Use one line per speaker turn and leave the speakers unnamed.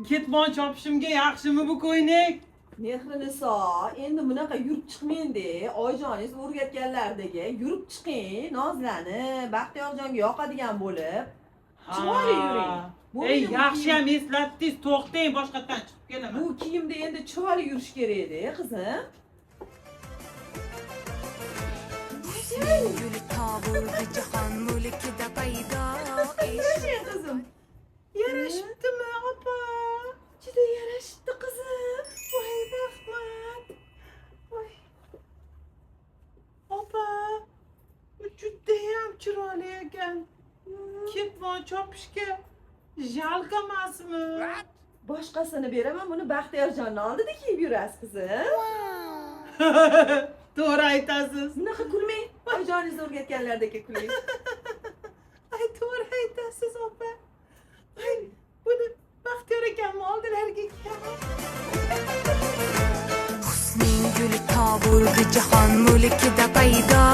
Ketmon chopishimga yaxshimi bu ko'ynak?
Mehriniso, endi bunaqa yurib chiqmang-de. Oyijoningiz o'rgatganlardagi yurib chiqing, nozlanib, Baxtiyorjonga yoqadigan bo'lib. Chiroyli yuring.
Ey, yaxshiyam eslatdingiz, to'xtang, boshqatdan chiqib kelaman.
Bu kiyimda endi chiroyli yurish kerak edi, qizim.
Gül tavurdu cihan mulkida paydo
Yarashing qizim.
Yarashibdimi, opa?
Juda yarashibdi qizim. Voy rahmat. Voy.
Opa, bu judayam chiroyli ekan. Ketmon chopishga jalq emasmi?
Boshqasini beraman, buni Baxtiyorjonni oldida kiyib yurasiz qizim.
To'g'ri aytasiz.
Bunaqa kulmang. Oyijoningiz o'rgatganlardagi kuling.
Ay, to'g'ri aytasiz, opa. Ay, buni Baxtiyor akamni oldilariga kiyaman.
Husning gül tavurdu cihan mulkida paydo